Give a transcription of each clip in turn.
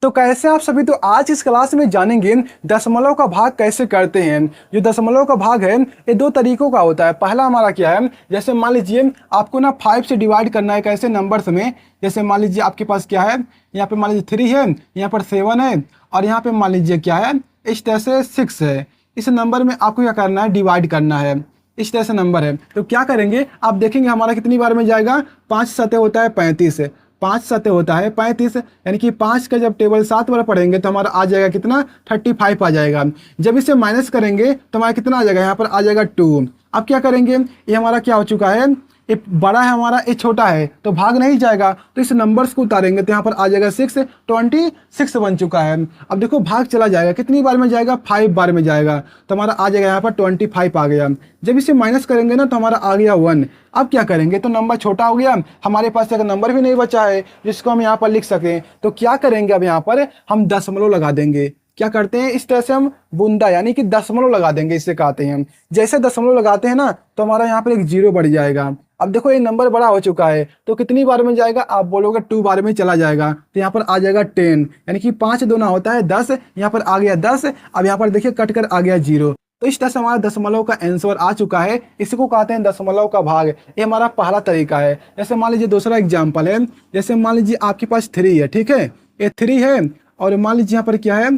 तो कैसे आप सभी, तो आज इस क्लास में जानेंगे दशमलव का भाग कैसे करते हैं। जो दशमलव का भाग है ये दो तरीकों का होता है। पहला हमारा क्या है, जैसे मान लीजिए आपको ना 5 से डिवाइड करना है कैसे नंबर्स में। जैसे मान लीजिए आपके पास क्या है, यहाँ पे मान लीजिए 3 है, यहाँ पर 7 है और यहाँ पे मान लीजिए क्या है, इस तरह से 6 है। इस नंबर में आपको क्या करना है, डिवाइड करना है। इस तरह से नंबर है तो क्या करेंगे, आप देखेंगे हमारा कितनी बार में जाएगा, 5 सते होता है 35, 5 सते होता है 35, यानी कि 5 का जब टेबल 7 बार पढ़ेंगे तो हमारा आ जाएगा कितना, 35 आ जाएगा। जब इसे माइनस करेंगे तो हमारा कितना आ जाएगा, यहाँ पर आ जाएगा 2। अब क्या करेंगे, ये हमारा क्या हो चुका है, ये बड़ा है हमारा, ये छोटा है तो भाग नहीं जाएगा, तो इस नंबर्स को उतारेंगे तो यहाँ पर आ जाएगा 6, 26 बन चुका है। अब देखो भाग चला जाएगा, कितनी बार में जाएगा, 5 बार में जाएगा, तो हमारा आ जाएगा यहाँ पर 25 आ गया। जब इसे माइनस करेंगे ना तो हमारा आ गया 1। अब क्या करेंगे, तो नंबर छोटा हो गया, हमारे पास एक नंबर भी नहीं बचा है जिसको हम यहाँ पर लिख सकें। तो क्या करेंगे, अब यहाँ पर हम दशमलव लगा देंगे। क्या करते हैं, इस तरह से हम बूंदा यानी कि दशमलव लगा देंगे, इससे कहते हैं। जैसे दशमलव लगाते हैं ना तो हमारा यहाँ पर एक 0 बढ़ जाएगा। अब देखो ये नंबर बड़ा हो चुका है तो कितनी बार में जाएगा, आप बोलोगे 2 बार में चला जाएगा, तो यहाँ पर आ जाएगा 10, यानी कि 5 दूना होता है 10, यहाँ पर आ गया 10। अब यहाँ पर देखिए कट कर आ गया 0। तो इस तरह से हमारा दशमलव का आंसर आ चुका है। इसको कहते हैं दशमलव का भाग। ये हमारा पहला तरीका है। जैसे मान लीजिए दूसरा एग्जाम्पल है, जैसे मान लीजिए आपके पास 3 है, ठीक है, ये 3 है और मान लीजिए यहाँ पर क्या है,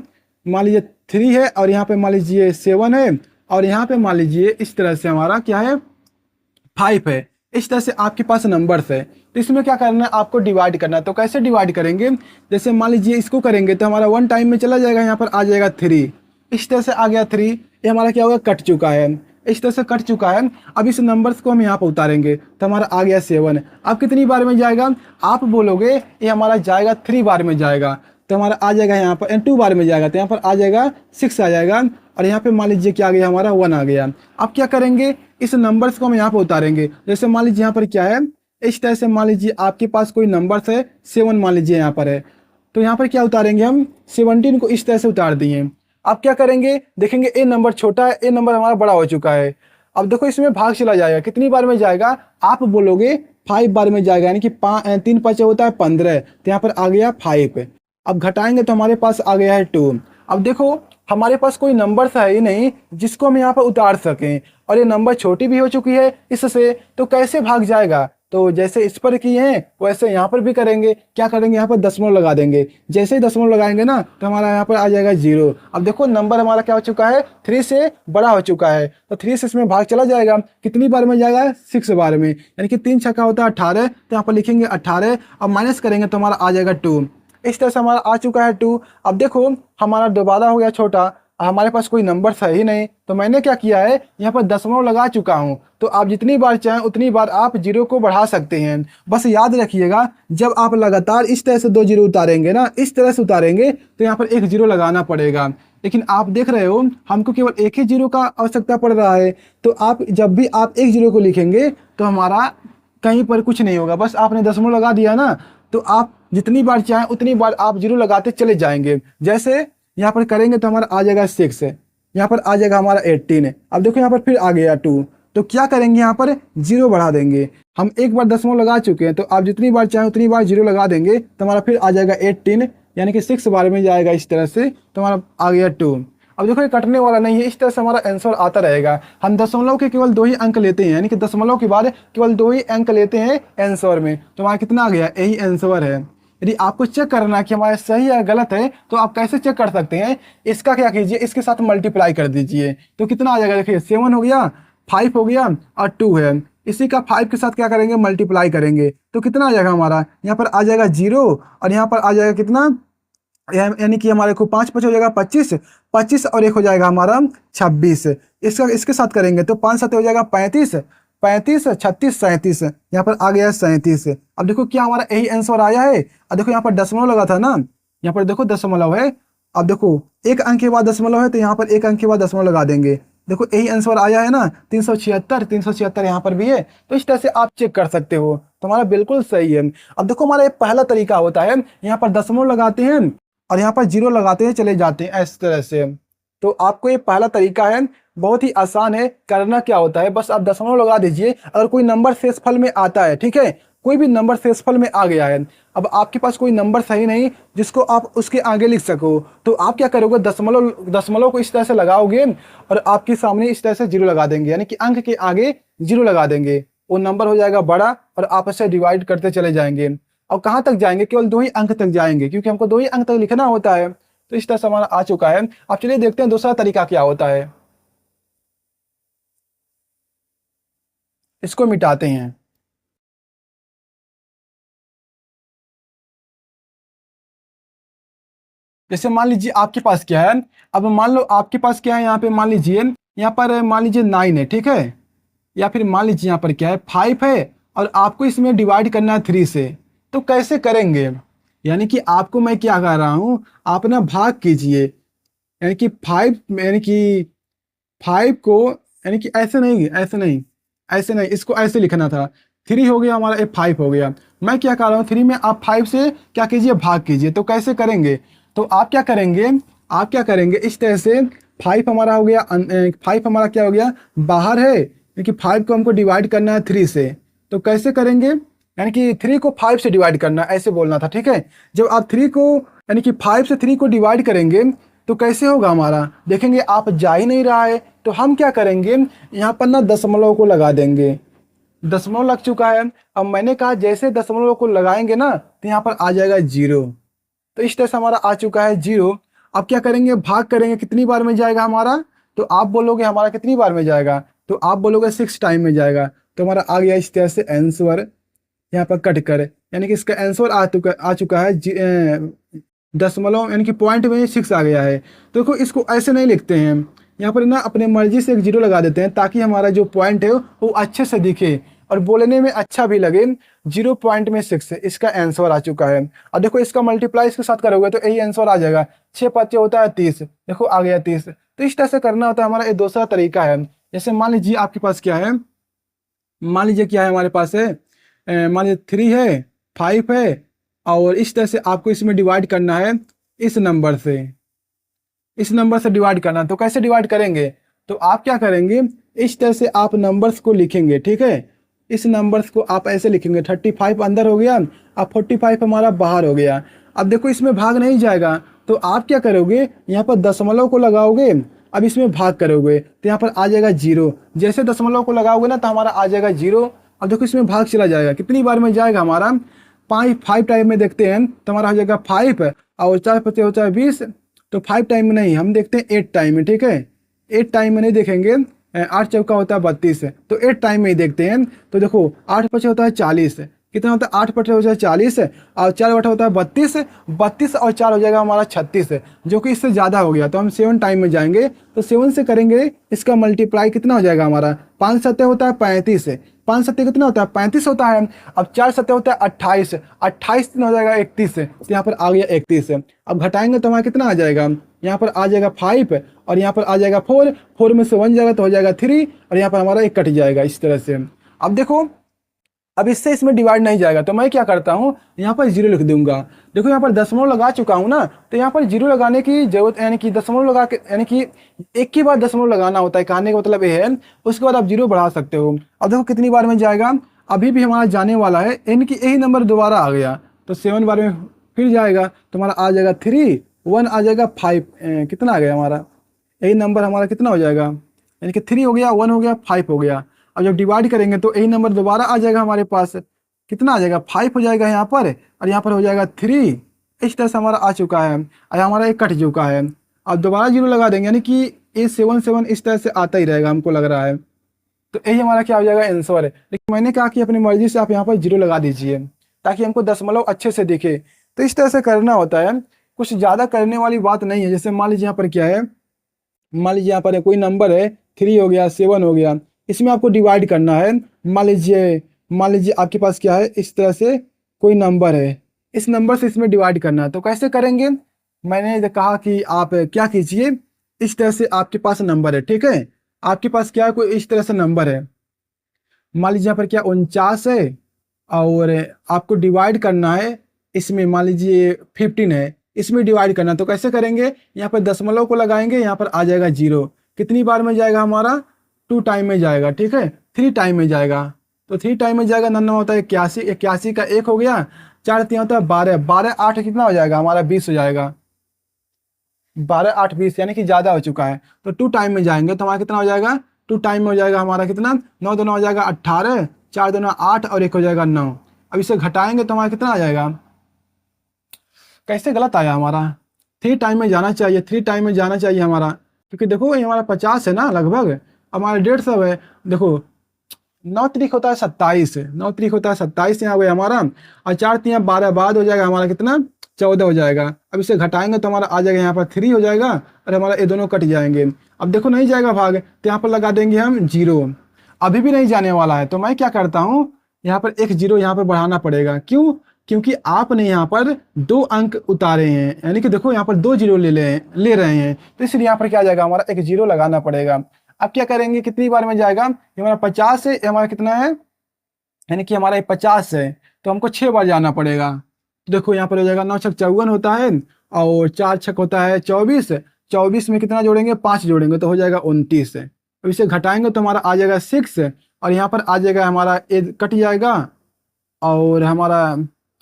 मान लीजिए 3 है और यहाँ पे मान लीजिए 7 है और यहाँ पे मान लीजिए इस तरह से हमारा क्या है, 5 है। इस तरह से आपके पास नंबर्स है, तो इसमें क्या करना है, आपको डिवाइड करना है। तो कैसे डिवाइड करेंगे, जैसे मान लीजिए इसको करेंगे तो हमारा 1 टाइम में चला जाएगा, यहाँ पर आ जाएगा 3। इस तरह से आ गया 3, ये हमारा क्या होगा, कट चुका है। इस तरह से कट चुका है। अब इस नंबर्स को हम यहाँ पर उतारेंगे तो हमारा आ गया 7। अब कितनी बार में जाएगा, आप बोलोगे ये हमारा जाएगा 3 बार में जाएगा, तो हमारा आ जाएगा यहाँ पर 2 बार में जाएगा, तो यहाँ पर आ जाएगा 6 आ जाएगा और यहाँ पे मान लीजिए क्या आ गया, हमारा 1 आ गया। अब क्या करेंगे, इस नंबर्स को हम यहाँ पे उतारेंगे। जैसे मान लीजिए यहाँ पर क्या है, इस तरह से मान लीजिए आपके पास कोई नंबर्स है 7 मान लीजिए यहाँ पर है, तो यहाँ पर क्या उतारेंगे हम, 17 को इस तरह से उतार दिए। अब क्या करेंगे, देखेंगे ए नंबर छोटा है, ए नंबर हमारा बड़ा हो चुका है। अब देखो इसमें भाग चला जाएगा, कितनी बार में जाएगा, आप बोलोगे 5 बार में जाएगा, यानी कि 3 5 होता है 15, तो यहाँ पर आ गया 5। अब घटाएंगे तो हमारे पास आ गया है 2। अब देखो हमारे पास कोई नंबर है ही नहीं जिसको हम यहाँ पर उतार सकें, और ये नंबर छोटी भी हो चुकी है इससे, तो कैसे भाग जाएगा। तो जैसे इस पर किए हैं वैसे यहाँ पर भी करेंगे। क्या करेंगे, यहाँ पर दशमलव लगा देंगे। जैसे ही दशमलव लगाएंगे ना तो हमारा यहाँ पर आ जाएगा 0। अब देखो नंबर हमारा क्या हो चुका है, 3 से बड़ा हो चुका है, तो 3 से इसमें भाग चला जाएगा। कितनी बार में जाएगा, 6 बार में, यानी कि 3 छक्का होता है 18, तो यहाँ पर लिखेंगे 18 और माइनस करेंगे तो हमारा आ जाएगा 2। इस तरह से हमारा आ चुका है 2। अब देखो हमारा दोबारा हो गया छोटा, हमारे पास कोई नंबर है ही नहीं, तो मैंने क्या किया है, यहाँ पर दशमलव लगा चुका हूँ। तो आप जितनी बार चाहें उतनी बार आप 0 को बढ़ा सकते हैं। बस याद रखिएगा, जब आप लगातार इस तरह से 2 0 उतारेंगे ना, इस तरह से उतारेंगे तो यहाँ पर एक 0 लगाना पड़ेगा। लेकिन आप देख रहे हो हमको केवल एक ही 0 का आवश्यकता पड़ रहा है, तो आप जब भी आप एक 0 को लिखेंगे तो हमारा कहीं पर कुछ नहीं होगा। बस आपने दशमलव लगा दिया ना, तो आप जितनी बार चाहें उतनी बार आप 0 लगाते चले जाएंगे। जैसे यहाँ पर करेंगे तो हमारा आ जाएगा 6, यहाँ पर आ जाएगा हमारा 18। अब देखो यहाँ पर फिर आ गया 2, तो क्या करेंगे, यहाँ पर 0 बढ़ा देंगे। हम एक बार दशमलव लगा चुके हैं, तो आप जितनी बार चाहें उतनी बार 0 लगा देंगे तो हमारा फिर आ जाएगा 18, यानी कि 6 बार में जाएगा इस तरह से, तो हमारा आ गया 2। अब देखो ये कटने वाला नहीं है, इस तरह से हमारा आंसर आता रहेगा। हम दशमलव के केवल 2 ही अंक लेते हैं, यानी कि दशमलव के बाद केवल 2 ही अंक लेते हैं आंसर में, तो हमारा कितना आ गया, यही आंसर है। यदि आपको चेक करना है कि हमारा सही या गलत है तो आप कैसे चेक कर सकते हैं, इसका क्या कीजिए, इसके साथ मल्टीप्लाई कर दीजिए तो कितना आ जाएगा, देखिए 7 हो गया, 5 हो गया और 2 है। इसी का 5 के साथ क्या करेंगे, मल्टीप्लाई करेंगे तो कितना आ जाएगा, हमारा यहाँ पर आ जाएगा 0 और यहाँ पर आ जाएगा कितना, यानी कि हमारे को 5 5 हो जाएगा 25, 25 और 1 हो जाएगा हमारा 26। इसका इसके साथ करेंगे तो 5 7 हो जाएगा 35, 35 36 37, यहाँ पर आ गया 37। अब देखो क्या हमारा यही आंसर आया है। अब देखो यहाँ पर दशमलव लगा था ना, यहाँ पर देखो दशमलव है। अब देखो एक अंक के बाद दशमलव है तो यहाँ पर एक अंक के बाद दशमलव लगा देंगे। देखो यही आंसर आया है ना, 376, 376 यहाँ पर भी है। तो इस तरह से आप चेक कर सकते हो, तो हमारा बिल्कुल सही है। अब देखो हमारा एक पहला तरीका होता है, यहाँ पर दशमलव लगाते हैं और यहाँ पर 0 लगाते हैं चले जाते हैं इस तरह से। तो आपको ये पहला तरीका है, बहुत ही आसान है। करना क्या होता है, बस आप दशमलव लगा दीजिए। अगर कोई नंबर शेषफल में आता है, ठीक है, कोई भी नंबर शेषफल में आ गया है, अब आपके पास कोई नंबर सही नहीं जिसको आप उसके आगे लिख सको, तो आप क्या करोगे, दशमलव दशमलव को इस तरह से लगाओगे और आपके सामने इस तरह से जीरो लगा देंगे, यानी कि अंक के आगे जीरो लगा देंगे। वो नंबर हो जाएगा बड़ा और आप इसे डिवाइड करते चले जाएंगे। और कहाँ तक जाएंगे, केवल 2 ही अंक तक जाएंगे, क्योंकि हमको 2 ही अंक तक लिखना होता है। तो इस तरह से हमारा आ चुका है। अब चलिए देखते हैं दूसरा तरीका क्या होता है। इसको मिटाते हैं। जैसे मान लीजिए आपके पास क्या है, अब मान लो आपके पास क्या है, यहाँ पे मान लीजिए, यहाँ पर मान लीजिए 9 है, ठीक है, या फिर मान लीजिए यहाँ पर क्या है 5 है, और आपको इसमें डिवाइड करना है 3 से। तो कैसे करेंगे, यानी कि आपको मैं क्या कह रहा हूँ, आप ना भाग कीजिए, यानी कि 5, यानी कि 5 को, यानी कि ऐसे नहीं, ऐसे नहीं, ऐसे नहीं, इसको ऐसे लिखना था। 3 हो गया हमारा, 5 हो गया। मैं क्या कर रहा हूँ, 3 में आप 5 से क्या कीजिए, भाग कीजिए। तो कैसे करेंगे, तो आप क्या करेंगे, आप क्या करेंगे, इस तरह से 5 हमारा हो गया, 5 हमारा क्या हो गया, बाहर है, क्योंकि 5 को हमको डिवाइड करना है 3 से। तो कैसे करेंगे, यानी कि 3 को 5 से डिवाइड करना, ऐसे बोलना था, ठीक है। जब आप 3 को, यानी कि 5 से 3 को डिवाइड करेंगे तो कैसे होगा हमारा, देखेंगे आप जा ही नहीं रहा है। तो हम क्या करेंगे, यहाँ पर ना दशमलव को लगा देंगे। दशमलव लग चुका है। अब मैंने कहा जैसे दशमलव को लगाएंगे ना तो यहाँ पर आ जाएगा 0। तो इस तरह से हमारा आ चुका है 0। अब क्या करेंगे, भाग करेंगे, कितनी बार में जाएगा हमारा, तो आप बोलोगे हमारा कितनी बार में जाएगा, तो आप बोलोगे 6 टाइम में जाएगा। तो हमारा आ गया इस तरह से आंसर, यहाँ पर कट कर, यानी कि इसका आंसर आ चुका है दशमलव, यानी कि पॉइंट में 6 आ गया है। तो देखो इसको ऐसे नहीं लिखते हैं, यहाँ पर ना अपने मर्जी से एक 0 लगा देते हैं, ताकि हमारा जो पॉइंट है वो अच्छे से दिखे और बोलने में अच्छा भी लगे। 0 पॉइंट में 6, इसका आंसर आ चुका है। और देखो इसका मल्टीप्लाई इसके साथ करोगे तो यही आंसर आ जाएगा। 6 5 होता है 30, देखो आ गया 30। तो इस तरह से करना होता है, हमारा एक दूसरा तरीका है। जैसे मान लीजिए आपके पास क्या है, मान लीजिए क्या है हमारे पास है, मान लीजिए 3 है, 5 है, और इस तरह से आपको इसमें डिवाइड करना है, इस नंबर से, इस नंबर से डिवाइड करना। तो कैसे डिवाइड करेंगे, तो आप क्या करेंगे, इस तरह से आप नंबर्स को लिखेंगे, ठीक है। इस नंबर्स को आप ऐसे लिखेंगे, 35 अंदर हो गया, अब 45 हमारा बाहर हो गया। अब देखो इसमें भाग नहीं जाएगा, तो आप क्या करोगे, यहाँ पर दशमलव को लगाओगे, अब इसमें भाग करोगे तो यहाँ पर आ जाएगा 0। जैसे दशमलव को लगाओगे ना तो हमारा आ जाएगा 0। अब देखो इसमें भाग चला जाएगा, कितनी बार में जाएगा हमारा, 5 टाइम में देखते हैं तो हमारा हो जाएगा 5, और 4 5 होता है 20। तो 5 टाइम में नहीं, हम देखते हैं 8 टाइम में, ठीक है। 8 टाइम में नहीं देखेंगे, 8 चौका होता है 32, तो 8 टाइम में ही देखते हैं। तो देखो 8 5 होता है 40, कितना होता है, 8 पटे हो जाए 40, और 4 बटा होता है 32, 32 और 4 हो जाएगा हमारा 36, जो कि इससे ज़्यादा हो गया। तो हम 7 टाइम में जाएंगे, तो 7 से करेंगे, इसका मल्टीप्लाई कितना हो जाएगा हमारा, 5 सत्ते होता है 35, 5 सत्ते कितना होता है 35 होता है। अब 4 सत्ते होता है 28, 28 कितना हो जाएगा 31, तो यहाँ पर आ गया 31। अब घटाएंगे तो हमारा कितना आ जाएगा, यहाँ पर आ जाएगा 5, और यहाँ पर आ जाएगा 4, 4 में से 1 जाएगा तो हो जाएगा 3, और यहाँ पर हमारा 1 कट जाएगा इस तरह से। अब देखो अब इससे इसमें डिवाइड नहीं जाएगा, तो मैं क्या करता हूँ, यहाँ पर 0 लिख दूंगा। देखो यहाँ पर दशमलव लगा चुका हूँ ना, तो यहाँ पर 0 लगाने की जरूरत, यानी कि दशमलव लगा के, यानी कि एक ही बार दशमलव लगाना होता है, कहने का मतलब ये है। उसके बाद आप 0 बढ़ा सकते हो। अब देखो कितनी बार में जाएगा, अभी भी हमारा जाने वाला है, यानी कि यही नंबर दोबारा आ गया, तो 7 बार में फिर जाएगा, तो हमारा आ जाएगा 3, 1 आ जाएगा 5, कितना आ गया हमारा, यही नंबर हमारा कितना हो जाएगा, यानी कि 3 हो गया, 1 हो गया, 5 हो गया। अब जब डिवाइड करेंगे तो यही नंबर दोबारा आ जाएगा हमारे पास, कितना आ जाएगा, 5 हो जाएगा यहाँ पर, और यहाँ पर हो जाएगा 3। इस तरह से हमारा आ चुका है, और हमारा एक कट चुका है। अब दोबारा 0 लगा देंगे, यानी कि ये 7 7 इस तरह से आता ही रहेगा, हमको लग रहा है। तो यही हमारा क्या हो जाएगा, आंसर है। लेकिन मैंने कहा कि अपनी मर्जी से आप यहाँ पर 0 लगा दीजिए, ताकि हमको दशमलव अच्छे से दिखे। तो इस तरह से करना होता है, कुछ ज़्यादा करने वाली बात नहीं है। जैसे मान लीजिए यहाँ पर क्या है, मान लीजिए यहाँ पर कोई नंबर है, 3 हो गया, 7 हो गया, इसमें आपको डिवाइड करना है। मान लीजिए आपके पास क्या है, इस तरह से कोई नंबर है, इस नंबर से इसमें डिवाइड करना है। तो कैसे करेंगे, मैंने कहा कि आप क्या कीजिए, इस तरह से आपके पास नंबर है, ठीक है, आपके पास क्या है, कोई इस तरह से नंबर है, मान लीजिए यहाँ पर क्या 49 है, और आपको डिवाइड करना है इसमें, मान लीजिए 15 है, इसमें डिवाइड करना। तो कैसे करेंगे, यहाँ पर दशमलव को लगाएंगे, यहाँ पर आ जाएगा 0, कितनी बार में जाएगा हमारा, 2 टाइम में जाएगा, ठीक है, 3 टाइम में जाएगा। तो 3 टाइम में जाएगा, 9 होता है 81, 81 का 1 हो गया, 4 3 होता है 12, 12 8 कितना हो जाएगा हमारा 20 हो जाएगा, 12 8 20 यानी कि ज़्यादा हो चुका है। तो 2 टाइम में जाएंगे तो हमारा कितना हो जाएगा, 2 टाइम में हो जाएगा हमारा कितना, 9 दूना हो जाएगा 18, 4 दूना 8 और 1 हो जाएगा 9। अब इसे घटाएंगे तो हमारा कितना आ जाएगा, कैसे गलत आया हमारा, 3 टाइम में जाना चाहिए, 3 टाइम में जाना चाहिए हमारा, क्योंकि देखो ये हमारा 50 है ना लगभग, हमारा 150 है। देखो 9 तरीक होता है 27, 9 तरीक होता है 27 यहाँ हुआ हमारा, और 4 3 12 बाद हो जाएगा हमारा कितना, 14 हो जाएगा। अब इसे घटाएंगे तो हमारा आ जाएगा यहाँ पर 3 हो जाएगा, और हमारा ये दोनों कट जाएंगे। अब देखो नहीं जाएगा भाग, तो यहाँ पर लगा देंगे हम 0, अभी भी नहीं जाने वाला है। तो मैं क्या करता हूँ, यहाँ पर एक 0 यहाँ पर बढ़ाना पड़ेगा, क्यों, क्योंकि आपने यहाँ पर 2 अंक उतारे हैं, यानी कि देखो यहाँ पर 2 0 ले रहे हैं, तो इसलिए यहाँ पर क्या आ जाएगा हमारा एक 0 लगाना पड़ेगा। अब क्या करेंगे, कितनी बार में जाएगा, ये हमारा 50 है, ये हमारा कितना है, यानी कि हमारा ये 50 है, तो हमको 6 बार जाना पड़ेगा। तो देखो यहाँ पर हो जाएगा 9 छक 54 होता है, और 4 छक होता है 24, 24 में कितना जोड़ेंगे, 5 जोड़ेंगे तो हो जाएगा 29। अब इसे घटाएंगे तो हमारा आ जाएगा 6, और यहाँ पर आ जाएगा हमारा ए कट जाएगा, और हमारा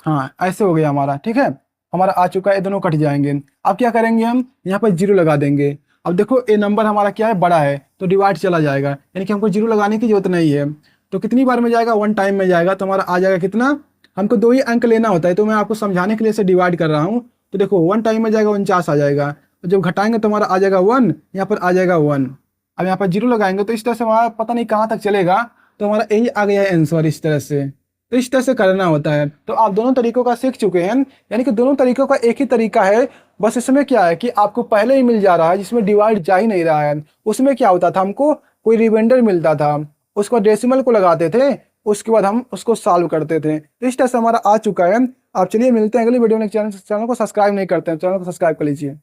हाँ ऐसे हो गया हमारा, ठीक है, हमारा आ चुका है, ये दोनों कट जाएंगे। अब क्या करेंगे, हम यहाँ पर 0 लगा देंगे। अब देखो ये नंबर हमारा क्या है, बड़ा है, तो डिवाइड चला जाएगा, यानी कि हमको 0 लगाने की जरूरत नहीं है। तो कितनी बार में जाएगा, 1 टाइम में जाएगा, तो हमारा आ जाएगा कितना, हमको 2 ही अंक लेना होता है, तो मैं आपको समझाने के लिए इसे डिवाइड कर रहा हूँ। तो देखो 1 टाइम में जाएगा 49 आ जाएगा, तो जब घटाएंगे तो हमारा आ जाएगा 1, यहाँ पर आ जाएगा 1। अब यहाँ पर 0 लगाएंगे तो इस तरह से हमारा पता नहीं कहाँ तक चलेगा, तो हमारा यही आ गया है आंसर इस तरह से। तो इस तरह से करना होता है। तो आप दोनों तरीकों का सीख चुके हैं, यानी कि दोनों तरीकों का एक ही तरीका है, बस इसमें क्या है कि आपको पहले ही मिल जा रहा है जिसमें डिवाइड जा ही नहीं रहा है। उसमें क्या होता था, हमको कोई रिमाइंडर मिलता था, उसको डेसिमल को लगाते थे, उसके बाद हम उसको सॉल्व करते थे। तो इस तरह से हमारा आ चुका है। आप चलिए मिलते हैं अगली वीडियो में। चैनल को सब्सक्राइब नहीं करते हैं, चैनल को सब्सक्राइब कर लीजिए।